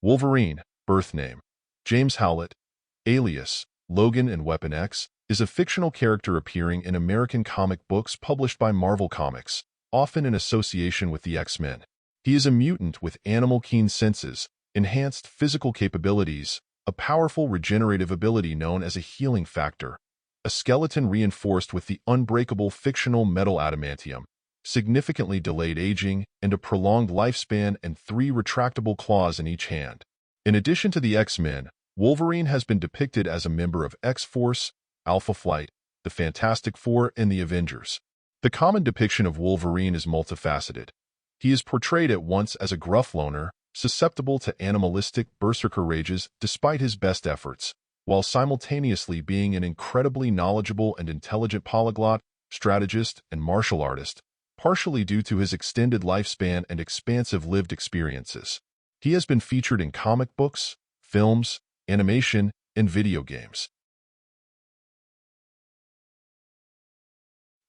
Wolverine, birth name, James Howlett, alias, Logan and Weapon X, is a fictional character appearing in American comic books published by Marvel Comics, often in association with the X-Men. He is a mutant with animal keen senses, enhanced physical capabilities, a powerful regenerative ability known as a healing factor, a skeleton reinforced with the unbreakable fictional metal adamantium, significantly delayed aging, and a prolonged lifespan and 3 retractable claws in each hand. In addition to the X-Men, Wolverine has been depicted as a member of X-Force, Alpha Flight, the Fantastic Four, and the Avengers. The common depiction of Wolverine is multifaceted. He is portrayed at once as a gruff loner, susceptible to animalistic berserker rages despite his best efforts, while simultaneously being an incredibly knowledgeable and intelligent polyglot, strategist, and martial artist, partially due to his extended lifespan and expansive lived experiences. He has been featured in comic books, films, animation, and video games.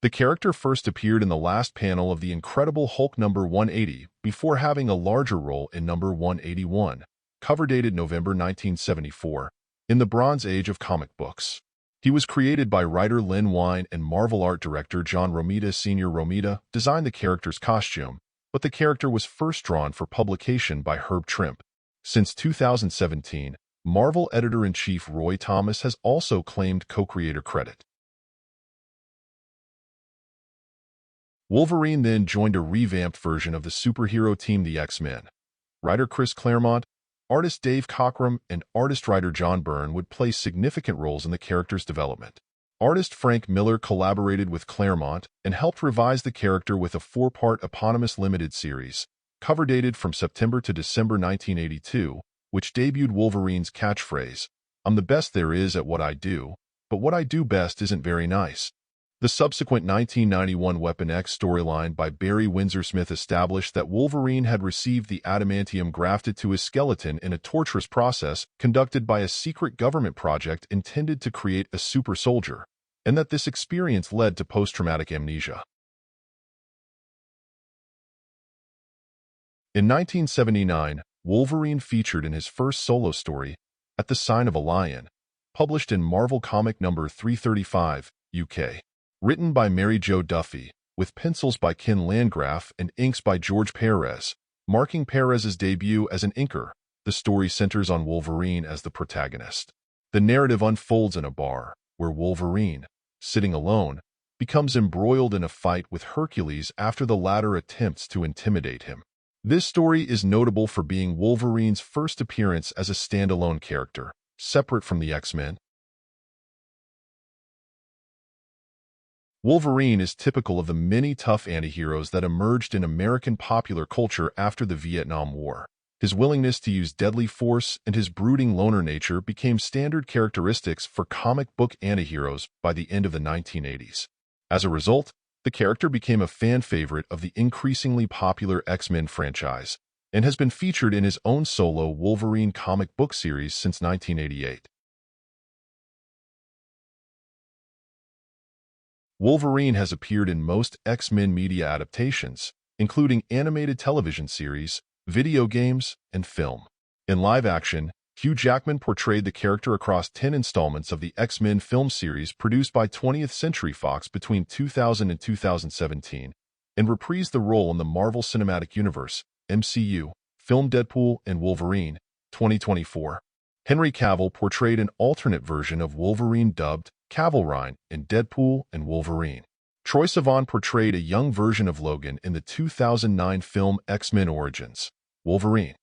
The character first appeared in the last panel of The Incredible Hulk number 180 before having a larger role in number 181, cover dated November 1974, in the Bronze Age of comic books. He was created by writer Len Wein and Marvel art director John Romita Sr. Romita designed the character's costume, but the character was first drawn for publication by Herb Trimpe. Since 2017, Marvel editor-in-chief Roy Thomas has also claimed co-creator credit. Wolverine then joined a revamped version of the superhero team the X-Men. Writer Chris Claremont, artist Dave Cockrum, and artist-writer John Byrne would play significant roles in the character's development. Artist Frank Miller collaborated with Claremont and helped revise the character with a 4-part eponymous limited series, cover dated from September to December 1982, which debuted Wolverine's catchphrase, "I'm the best there is at what I do, but what I do best isn't very nice." The subsequent 1991 Weapon X storyline by Barry Windsor Smith established that Wolverine had received the adamantium grafted to his skeleton in a torturous process conducted by a secret government project intended to create a super soldier, and that this experience led to post-traumatic amnesia. In 1979, Wolverine featured in his first solo story, At the Sign of a Lion, published in Marvel Comic number 335, UK. Written by Mary Jo Duffy, with pencils by Ken Landgraf and inks by George Perez, marking Perez's debut as an inker, the story centers on Wolverine as the protagonist. The narrative unfolds in a bar, where Wolverine, sitting alone, becomes embroiled in a fight with Hercules after the latter attempts to intimidate him. This story is notable for being Wolverine's first appearance as a standalone character, separate from the X-Men. Wolverine is typical of the many tough antiheroes that emerged in American popular culture after the Vietnam War. His willingness to use deadly force and his brooding loner nature became standard characteristics for comic book antiheroes by the end of the 1980s. As a result, the character became a fan favorite of the increasingly popular X-Men franchise and has been featured in his own solo Wolverine comic book series since 1988. Wolverine has appeared in most X-Men media adaptations, including animated television series, video games, and film. In live action, Hugh Jackman portrayed the character across 10 installments of the X-Men film series produced by 20th Century Fox between 2000 and 2017, and reprised the role in the Marvel Cinematic Universe, MCU, film Deadpool and Wolverine, 2024. Henry Cavill portrayed an alternate version of Wolverine dubbed Cavalrine in Deadpool and Wolverine. Troye Sivan portrayed a young version of Logan in the 2009 film X-Men Origins, Wolverine.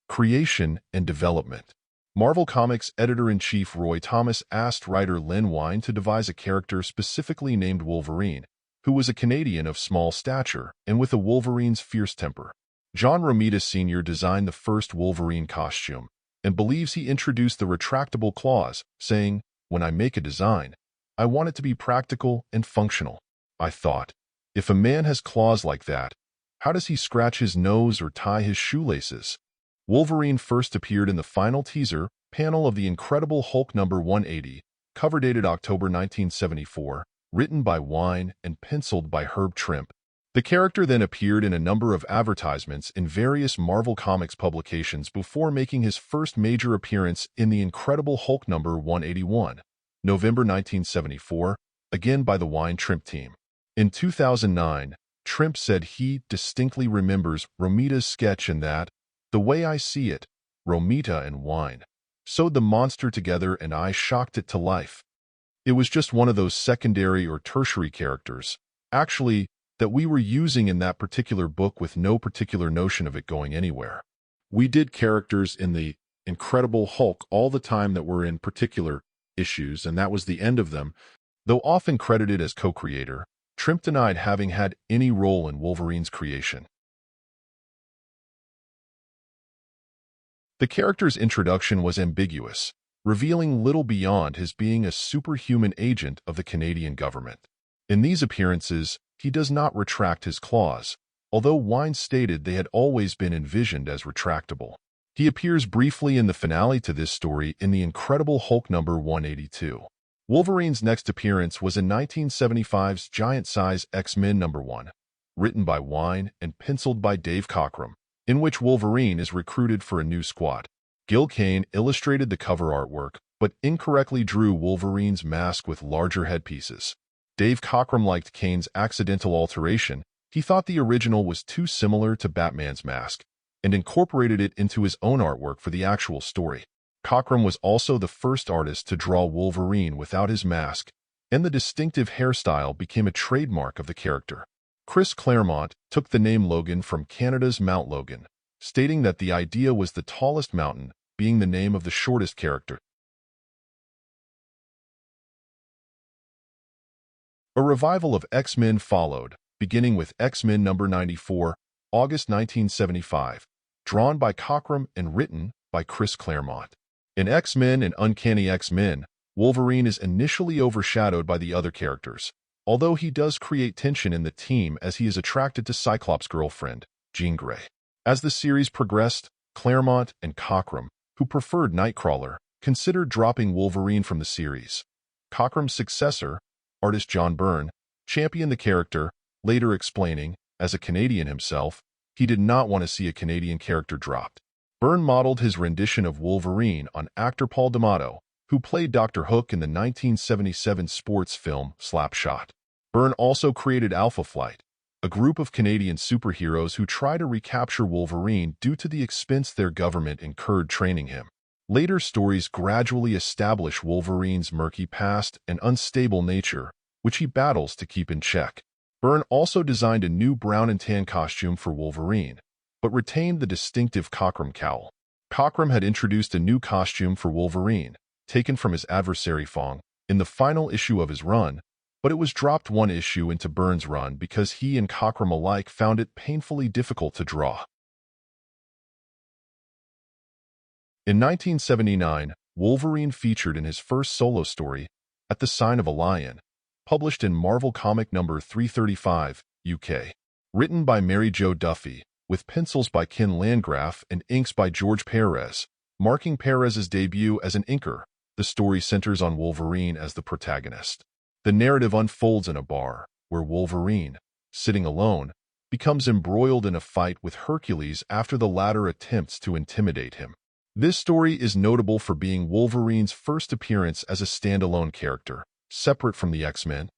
Creation and development. Marvel Comics editor-in-chief Roy Thomas asked writer Len Wein to devise a character specifically named Wolverine, who was a Canadian of small stature and with a Wolverine's fierce temper. John Romita Sr. designed the first Wolverine costume and believes he introduced the retractable claws, saying, "When I make a design, I want it to be practical and functional. I thought, if a man has claws like that, how does he scratch his nose or tie his shoelaces?" Wolverine first appeared in the final teaser panel of The Incredible Hulk number 180, cover dated October 1974, written by Wine and penciled by Herb Trimpe. The character then appeared in a number of advertisements in various Marvel Comics publications before making his first major appearance in The Incredible Hulk number 181, November 1974, again by the Wine-Trimpe team. In 2009, Trimpe said he distinctly remembers Romita's sketch and that, "The way I see it, Romita and Wine sewed the monster together and I shocked it to life. It was just one of those secondary or tertiary characters, actually, that we were using in that particular book with no particular notion of it going anywhere. We did characters in the Incredible Hulk all the time that were in particular issues, and that was the end of them." Though often credited as co-creator, Trimpe denied having had any role in Wolverine's creation. The character's introduction was ambiguous, revealing little beyond his being a superhuman agent of the Canadian government. In these appearances, he does not retract his claws, although Wine stated they had always been envisioned as retractable. He appears briefly in the finale to this story in The Incredible Hulk number 182. Wolverine's next appearance was in 1975's giant-size X-Men number 1, written by Wine and penciled by Dave Cockrum, in which Wolverine is recruited for a new squad. Gil Kane illustrated the cover artwork, but incorrectly drew Wolverine's mask with larger headpieces. Dave Cockrum liked Kane's accidental alteration. He thought the original was too similar to Batman's mask, and incorporated it into his own artwork for the actual story. Cockrum was also the first artist to draw Wolverine without his mask, and the distinctive hairstyle became a trademark of the character. Chris Claremont took the name Logan from Canada's Mount Logan, stating that the idea was the tallest mountain being the name of the shortest character. A revival of X-Men followed, beginning with X-Men number 94, August 1975, drawn by Cockrum and written by Chris Claremont. In X-Men and Uncanny X-Men, Wolverine is initially overshadowed by the other characters, although he does create tension in the team as he is attracted to Cyclops' girlfriend, Jean Grey. As the series progressed, Claremont and Cockrum, who preferred Nightcrawler, considered dropping Wolverine from the series. Cockrum's successor, artist John Byrne, championed the character, later explaining, as a Canadian himself, he did not want to see a Canadian character dropped. Byrne modeled his rendition of Wolverine on actor Paul D'Amato, who played Dr. Hook in the 1977 sports film Slapshot. Byrne also created Alpha Flight, a group of Canadian superheroes who try to recapture Wolverine due to the expense their government incurred training him. Later stories gradually establish Wolverine's murky past and unstable nature, which he battles to keep in check. Byrne also designed a new brown and tan costume for Wolverine, but retained the distinctive Cockrum cowl. Cockrum had introduced a new costume for Wolverine, taken from his adversary Fong, in the final issue of his run, but it was dropped one issue into Byrne's run because he and Cockrum alike found it painfully difficult to draw. In 1979, Wolverine featured in his first solo story, At the Sign of a Lion, published in Marvel Comic number 335, UK. Written by Mary Jo Duffy, with pencils by Ken Landgraf and inks by George Perez, marking Perez's debut as an inker. The story centers on Wolverine as the protagonist. The narrative unfolds in a bar, where Wolverine, sitting alone, becomes embroiled in a fight with Hercules after the latter attempts to intimidate him. This story is notable for being Wolverine's first appearance as a standalone character, separate from the X-Men.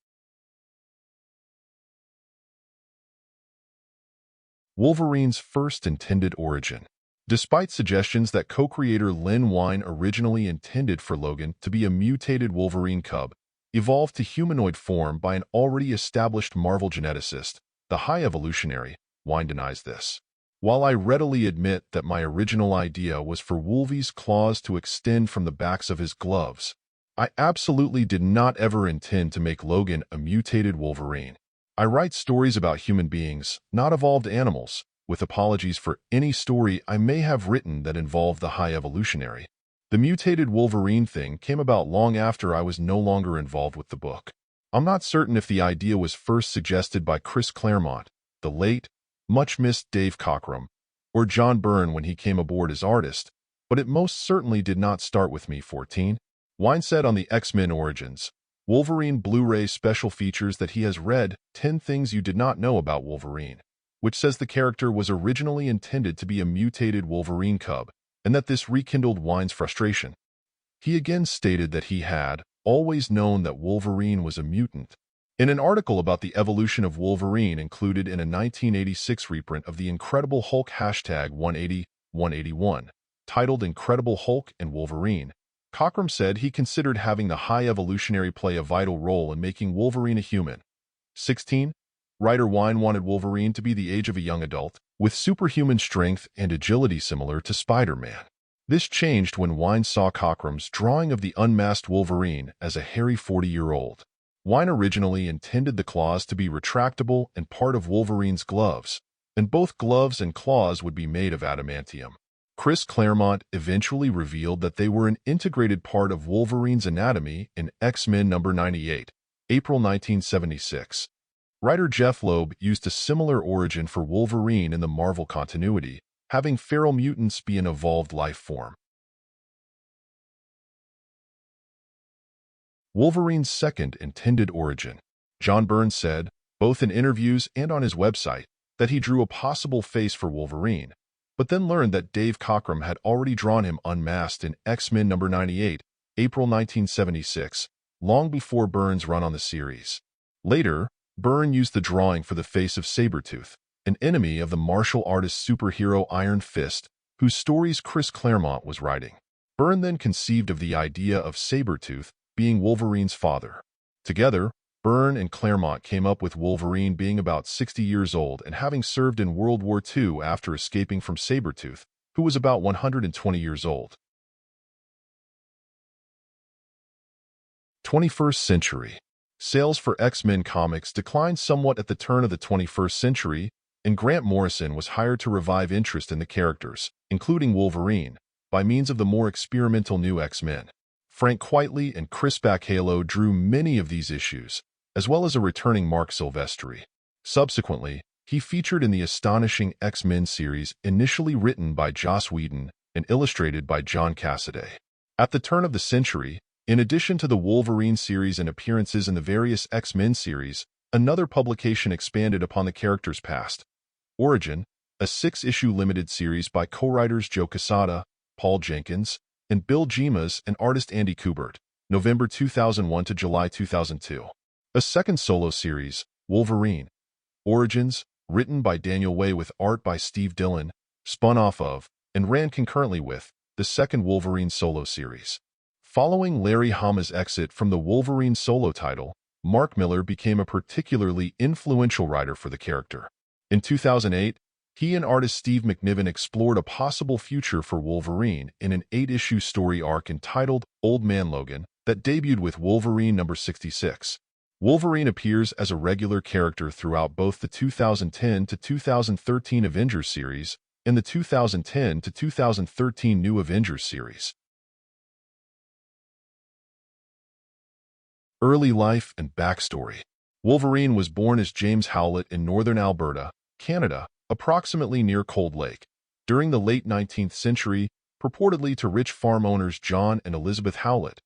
Wolverine's first intended origin. Despite suggestions that co-creator Len Wein originally intended for Logan to be a mutated Wolverine cub, evolved to humanoid form by an already established Marvel geneticist, the High Evolutionary, Wein denies this. While I readily admit that my original idea was for Wolvie's claws to extend from the backs of his gloves, I absolutely did not ever intend to make Logan a mutated Wolverine. I write stories about human beings, not evolved animals, with apologies for any story I may have written that involved the High Evolutionary. The mutated Wolverine thing came about long after I was no longer involved with the book. I'm not certain if the idea was first suggested by Chris Claremont, the late, much-missed Dave Cockrum, or John Byrne when he came aboard as artist, but it most certainly did not start with me. 14. Wein said on the X-Men Origins, Wolverine Blu-ray special features that he has read 10 Things You Did Not Know About Wolverine, which says the character was originally intended to be a mutated Wolverine cub, and that this rekindled Wine's frustration. He again stated that he had always known that Wolverine was a mutant. In an article about the evolution of Wolverine included in a 1986 reprint of the Incredible Hulk #180-181, titled Incredible Hulk and Wolverine, Cockrum said he considered having the high evolutionary play a vital role in making Wolverine a human. 16. Writer Wine wanted Wolverine to be the age of a young adult, with superhuman strength and agility similar to Spider-Man. This changed when Wine saw Cockrum's drawing of the unmasked Wolverine as a hairy 40-year-old. Wine originally intended the claws to be retractable and part of Wolverine's gloves, and both gloves and claws would be made of adamantium. Chris Claremont eventually revealed that they were an integrated part of Wolverine's anatomy in X-Men number 98, April 1976. Writer Jeff Loeb used a similar origin for Wolverine in the Marvel continuity, having feral mutants be an evolved life form. Wolverine's second intended origin. John Byrne said, both in interviews and on his website, that he drew a possible face for Wolverine, but then learned that Dave Cockrum had already drawn him unmasked in X-Men number 98, April 1976, long before Byrne's run on the series. Later, Byrne used the drawing for the face of Sabretooth, an enemy of the martial artist superhero Iron Fist, whose stories Chris Claremont was writing. Byrne then conceived of the idea of Sabretooth being Wolverine's father. Together, Byrne and Claremont came up with Wolverine being about 60 years old and having served in World War II after escaping from Sabretooth, who was about 120 years old. 21st century. Sales for X-Men comics declined somewhat at the turn of the 21st century, and Grant Morrison was hired to revive interest in the characters, including Wolverine, by means of the more experimental New X-Men. Frank Quitely and Chris Bachalo drew many of these issues, as well as a returning Mark Silvestri. Subsequently, he featured in the astonishing X-Men series initially written by Joss Whedon and illustrated by John Cassaday. At the turn of the century, in addition to the Wolverine series and appearances in the various X-Men series, another publication expanded upon the character's past. Origin, a 6-issue limited series by co-writers Joe Quesada, Paul Jenkins, and Bill Gemas and artist Andy Kubert, November 2001 to July 2002. A second solo series, Wolverine. Origins, written by Daniel Way with art by Steve Dillon, spun off of, and ran concurrently with, the second Wolverine solo series. Following Larry Hama's exit from the Wolverine solo title, Mark Millar became a particularly influential writer for the character. In 2008, he and artist Steve McNiven explored a possible future for Wolverine in an 8-issue story arc entitled Old Man Logan that debuted with Wolverine number 66. Wolverine appears as a regular character throughout both the 2010 to 2013 Avengers series and the 2010 to 2013 New Avengers series. Early life and backstory. Wolverine was born as James Howlett in northern Alberta, Canada, approximately near Cold Lake, during the late 19th century, purportedly to rich farm owners John and Elizabeth Howlett,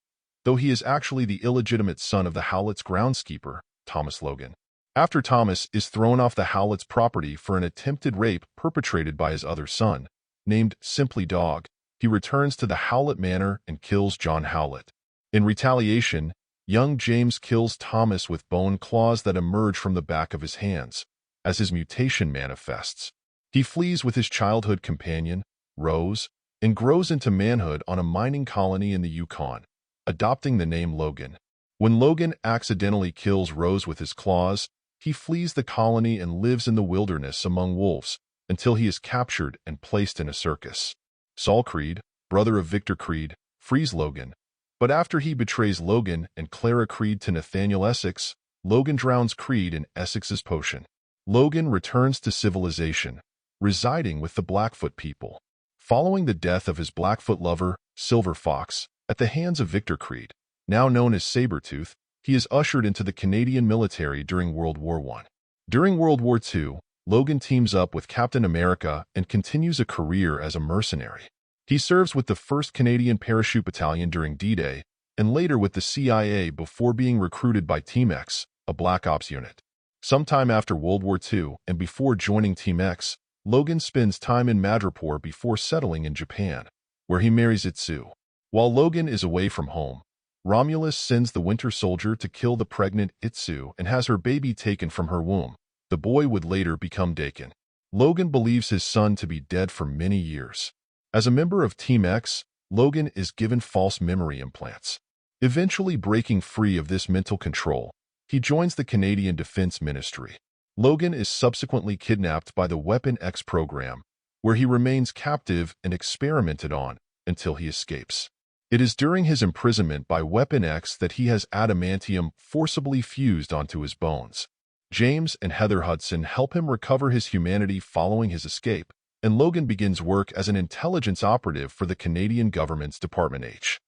though he is actually the illegitimate son of the Howlett's groundskeeper, Thomas Logan. After Thomas is thrown off the Howlett's property for an attempted rape perpetrated by his other son, named simply Dog, he returns to the Howlett Manor and kills John Howlett. In retaliation, young James kills Thomas with bone claws that emerge from the back of his hands. As his mutation manifests, he flees with his childhood companion, Rose, and grows into manhood on a mining colony in the Yukon, adopting the name Logan. When Logan accidentally kills Rose with his claws, he flees the colony and lives in the wilderness among wolves until he is captured and placed in a circus. Saul Creed, brother of Victor Creed, frees Logan, but after he betrays Logan and Clara Creed to Nathaniel Essex, Logan drowns Creed in Essex's potion. Logan returns to civilization, residing with the Blackfoot people. Following the death of his Blackfoot lover, Silver Fox, at the hands of Victor Creed, now known as Sabretooth, he is ushered into the Canadian military during World War I. During World War II, Logan teams up with Captain America and continues a career as a mercenary. He serves with the 1st Canadian Parachute Battalion during D-Day and later with the CIA before being recruited by Team X, a Black Ops unit. Sometime after World War II and before joining Team X, Logan spends time in Madripoor before settling in Japan, where he marries Itsu. While Logan is away from home, Romulus sends the Winter Soldier to kill the pregnant Itsu and has her baby taken from her womb. The boy would later become Dakin. Logan believes his son to be dead for many years. As a member of Team X, Logan is given false memory implants. Eventually breaking free of this mental control, he joins the Canadian Defense Ministry. Logan is subsequently kidnapped by the Weapon X program, where he remains captive and experimented on until he escapes. It is during his imprisonment by Weapon X that he has adamantium forcibly fused onto his bones. James and Heather Hudson help him recover his humanity following his escape, and Logan begins work as an intelligence operative for the Canadian government's Department H.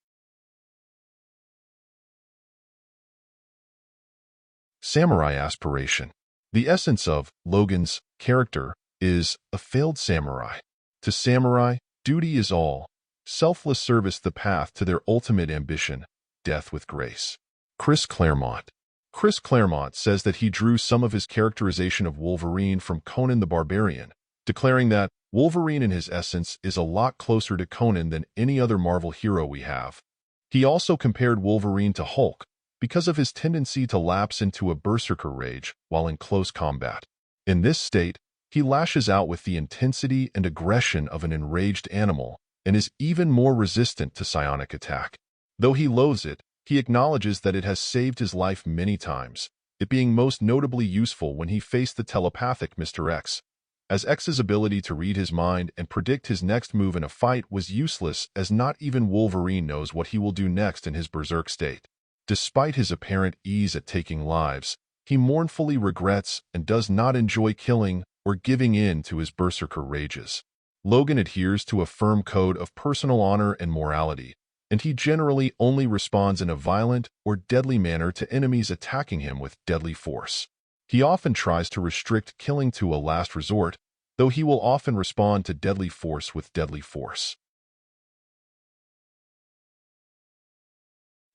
Samurai aspiration. The essence of Logan's character is a failed samurai. To samurai, duty is all, selfless service the path to their ultimate ambition, death with grace. Chris Claremont. Chris Claremont says that he drew some of his characterization of Wolverine from Conan the Barbarian, declaring that Wolverine in his essence is a lot closer to Conan than any other Marvel hero we have. He also compared Wolverine to Hulk, because of his tendency to lapse into a berserker rage while in close combat. In this state, he lashes out with the intensity and aggression of an enraged animal and is even more resistant to psionic attack. Though he loathes it, he acknowledges that it has saved his life many times, it being most notably useful when he faced the telepathic Mr. X, as X's ability to read his mind and predict his next move in a fight was useless, as not even Wolverine knows what he will do next in his berserk state. Despite his apparent ease at taking lives, he mournfully regrets and does not enjoy killing or giving in to his berserker rages. Logan adheres to a firm code of personal honor and morality, and he generally only responds in a violent or deadly manner to enemies attacking him with deadly force. He often tries to restrict killing to a last resort, though he will often respond to deadly force with deadly force.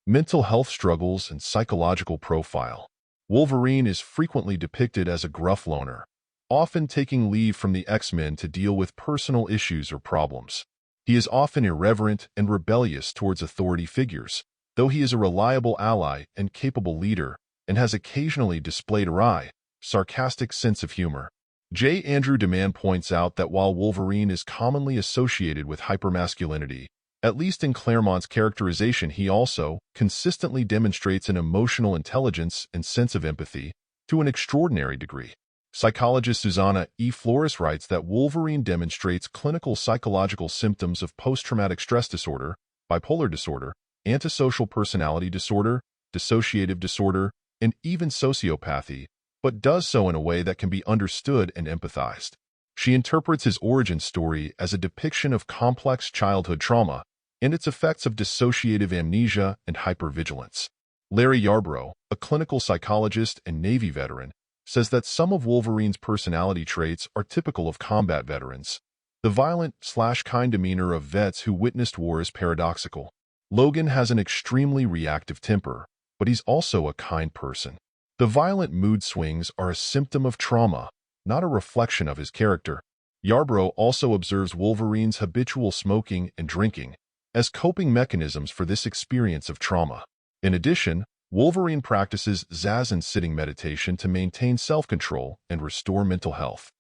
Mental health struggles and psychological profile. Wolverine is frequently depicted as a gruff loner, often taking leave from the X-Men to deal with personal issues or problems. He is often irreverent and rebellious towards authority figures, though he is a reliable ally and capable leader, and has occasionally displayed a wry, sarcastic sense of humor. J. Andrew Deman points out that while Wolverine is commonly associated with hypermasculinity, at least in Claremont's characterization, he also consistently demonstrates an emotional intelligence and sense of empathy to an extraordinary degree. Psychologist Susanna E. Flores writes that Wolverine demonstrates clinical psychological symptoms of post-traumatic stress disorder, bipolar disorder, antisocial personality disorder, dissociative disorder, and even sociopathy, but does so in a way that can be understood and empathized. She interprets his origin story as a depiction of complex childhood trauma and its effects of dissociative amnesia and hypervigilance. Larry Yarbrough, a clinical psychologist and Navy veteran, says that some of Wolverine's personality traits are typical of combat veterans. The violent/kind demeanor of vets who witnessed war is paradoxical. Logan has an extremely reactive temper, but he's also a kind person. The violent mood swings are a symptom of trauma, not a reflection of his character. Yarbrough also observes Wolverine's habitual smoking and drinking as coping mechanisms for this experience of trauma. In addition, Wolverine practices zazen sitting meditation to maintain self-control and restore mental health.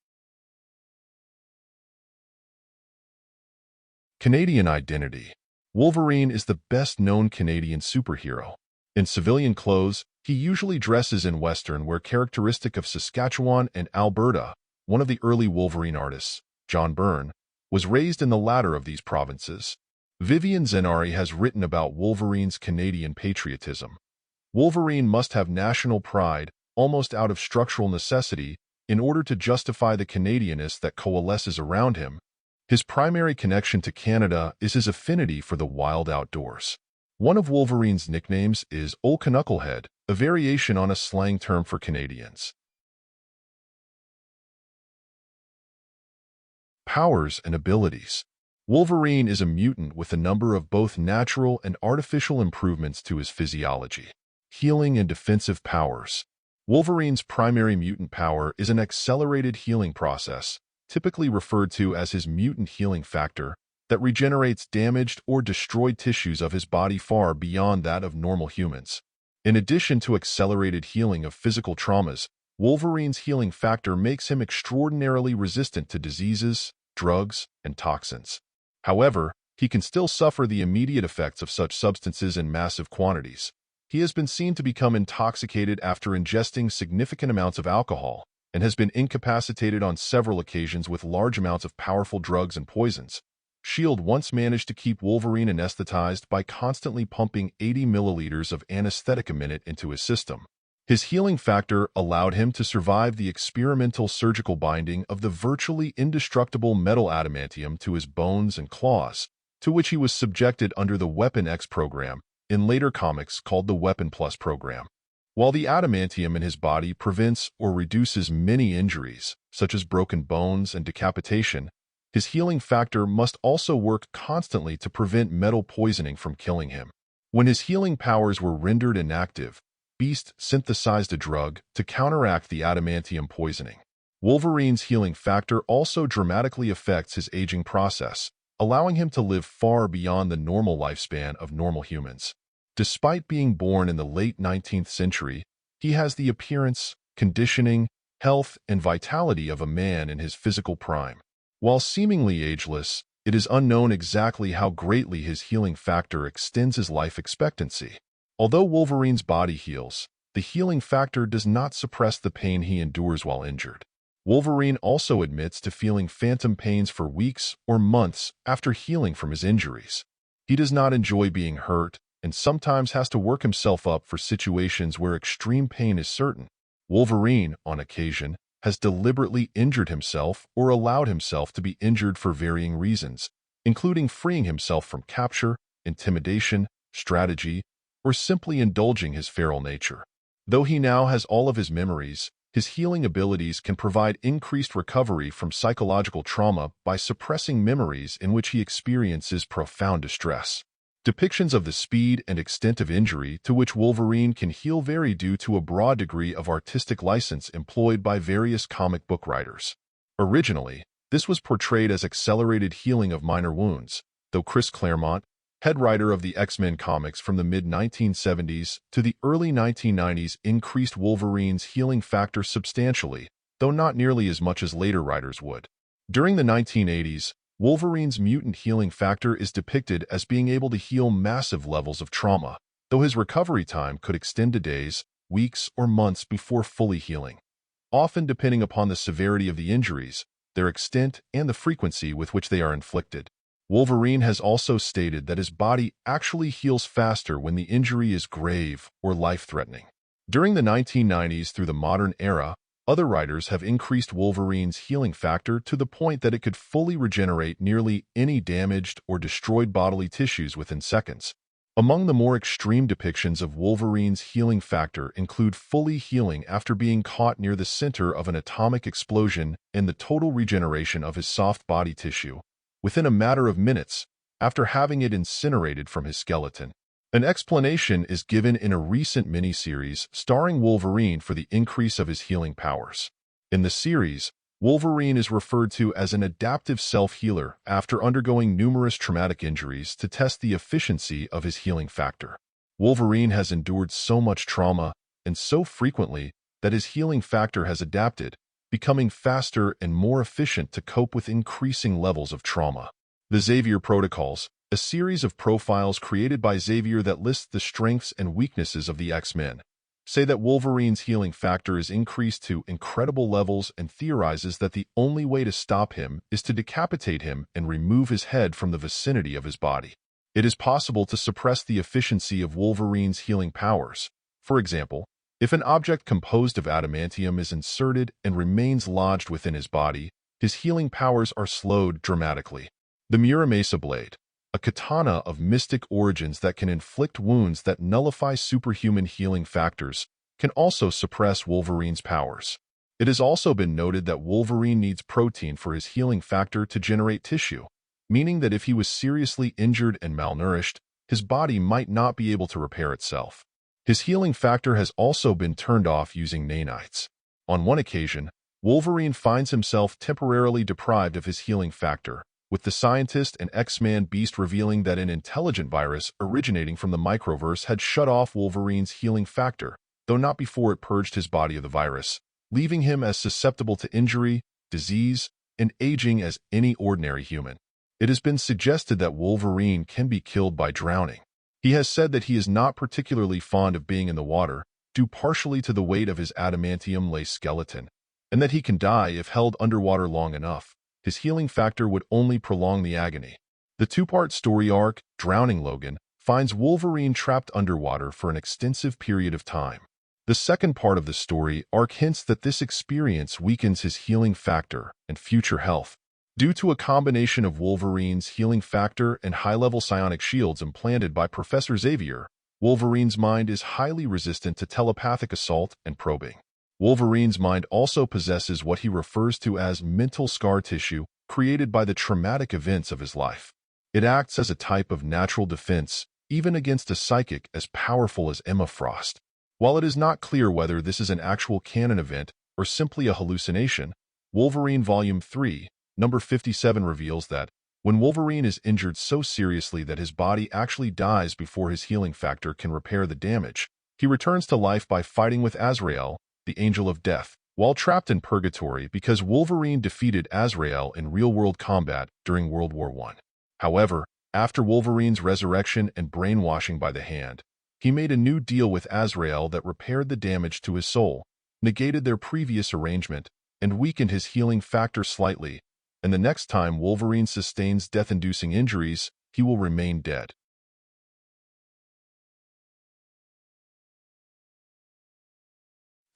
Canadian identity. Wolverine is the best-known Canadian superhero. In civilian clothes, he usually dresses in Western wear characteristic of Saskatchewan and Alberta. One of the early Wolverine artists, John Byrne, was raised in the latter of these provinces. Vivian Zenari has written about Wolverine's Canadian patriotism. Wolverine must have national pride, almost out of structural necessity, in order to justify the Canadianness that coalesces around him. His primary connection to Canada is his affinity for the wild outdoors. One of Wolverine's nicknames is Old Knucklehead, a variation on a slang term for Canadians. Powers and abilities. Wolverine is a mutant with a number of both natural and artificial improvements to his physiology. Healing and defensive powers. Wolverine's primary mutant power is an accelerated healing process, typically referred to as his mutant healing factor, that regenerates damaged or destroyed tissues of his body far beyond that of normal humans. In addition to accelerated healing of physical traumas, Wolverine's healing factor makes him extraordinarily resistant to diseases, drugs, and toxins. However, he can still suffer the immediate effects of such substances in massive quantities. He has been seen to become intoxicated after ingesting significant amounts of alcohol and has been incapacitated on several occasions with large amounts of powerful drugs and poisons. S.H.I.E.L.D. once managed to keep Wolverine anesthetized by constantly pumping 80 milliliters of anesthetic a minute into his system. His healing factor allowed him to survive the experimental surgical binding of the virtually indestructible metal adamantium to his bones and claws, to which he was subjected under the Weapon X program, in later comics called the Weapon Plus program. While the adamantium in his body prevents or reduces many injuries, such as broken bones and decapitation, his healing factor must also work constantly to prevent metal poisoning from killing him. When his healing powers were rendered inactive, Beast synthesized a drug to counteract the adamantium poisoning. Wolverine's healing factor also dramatically affects his aging process, allowing him to live far beyond the normal lifespan of normal humans. Despite being born in the late 19th century, he has the appearance, conditioning, health, and vitality of a man in his physical prime. While seemingly ageless, it is unknown exactly how greatly his healing factor extends his life expectancy. Although Wolverine's body heals, the healing factor does not suppress the pain he endures while injured. Wolverine also admits to feeling phantom pains for weeks or months after healing from his injuries. He does not enjoy being hurt and sometimes has to work himself up for situations where extreme pain is certain. Wolverine, on occasion, has deliberately injured himself or allowed himself to be injured for varying reasons, including freeing himself from capture, intimidation, strategy, or simply indulging his feral nature. Though he now has all of his memories, his healing abilities can provide increased recovery from psychological trauma by suppressing memories in which he experiences profound distress. Depictions of the speed and extent of injury to which Wolverine can heal vary due to a broad degree of artistic license employed by various comic book writers. Originally, this was portrayed as accelerated healing of minor wounds, though Chris Claremont, head writer of the X-Men comics from the mid-1970s to the early 1990s, increased Wolverine's healing factor substantially, though not nearly as much as later writers would. During the 1980s, Wolverine's mutant healing factor is depicted as being able to heal massive levels of trauma, though his recovery time could extend to days, weeks, or months before fully healing, often depending upon the severity of the injuries, their extent, and the frequency with which they are inflicted. Wolverine has also stated that his body actually heals faster when the injury is grave or life-threatening. During the 1990s through the modern era, other writers have increased Wolverine's healing factor to the point that it could fully regenerate nearly any damaged or destroyed bodily tissues within seconds. Among the more extreme depictions of Wolverine's healing factor include fully healing after being caught near the center of an atomic explosion and the total regeneration of his soft body tissue, within a matter of minutes, after having it incinerated from his skeleton. An explanation is given in a recent miniseries starring Wolverine for the increase of his healing powers. In the series, Wolverine is referred to as an adaptive self-healer after undergoing numerous traumatic injuries to test the efficiency of his healing factor. Wolverine has endured so much trauma, and so frequently, that his healing factor has adapted, becoming faster and more efficient to cope with increasing levels of trauma. The Xavier Protocols, a series of profiles created by Xavier that lists the strengths and weaknesses of the X-Men, say that Wolverine's healing factor is increased to incredible levels and theorizes that the only way to stop him is to decapitate him and remove his head from the vicinity of his body. It is possible to suppress the efficiency of Wolverine's healing powers. For example, if an object composed of adamantium is inserted and remains lodged within his body, his healing powers are slowed dramatically. The Muramasa blade, a katana of mystic origins that can inflict wounds that nullify superhuman healing factors, can also suppress Wolverine's powers. It has also been noted that Wolverine needs protein for his healing factor to generate tissue, meaning that if he was seriously injured and malnourished, his body might not be able to repair itself. His healing factor has also been turned off using nanites. On one occasion, Wolverine finds himself temporarily deprived of his healing factor, with the scientist and X-Man Beast revealing that an intelligent virus originating from the microverse had shut off Wolverine's healing factor, though not before it purged his body of the virus, leaving him as susceptible to injury, disease, and aging as any ordinary human. It has been suggested that Wolverine can be killed by drowning. He has said that he is not particularly fond of being in the water, due partially to the weight of his adamantium-laced skeleton, and that he can die if held underwater long enough. His healing factor would only prolong the agony. The two-part story arc, Drowning Logan, finds Wolverine trapped underwater for an extensive period of time. The second part of the story arc hints that this experience weakens his healing factor and future health. Due to a combination of Wolverine's healing factor and high-level psionic shields implanted by Professor Xavier, Wolverine's mind is highly resistant to telepathic assault and probing. Wolverine's mind also possesses what he refers to as mental scar tissue created by the traumatic events of his life. It acts as a type of natural defense, even against a psychic as powerful as Emma Frost. While it is not clear whether this is an actual canon event or simply a hallucination, Wolverine Volume 3, Number 57 reveals that, when Wolverine is injured so seriously that his body actually dies before his healing factor can repair the damage, he returns to life by fighting with Azrael, the Angel of Death, while trapped in purgatory because Wolverine defeated Azrael in real-world combat during World War I. However, after Wolverine's resurrection and brainwashing by the Hand, he made a new deal with Azrael that repaired the damage to his soul, negated their previous arrangement, and weakened his healing factor slightly, and the next time Wolverine sustains death-inducing injuries, he will remain dead.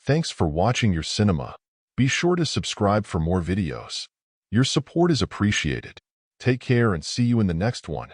Thanks for watching your cinema. Be sure to subscribe for more videos. Your support is appreciated. Take care and see you in the next one.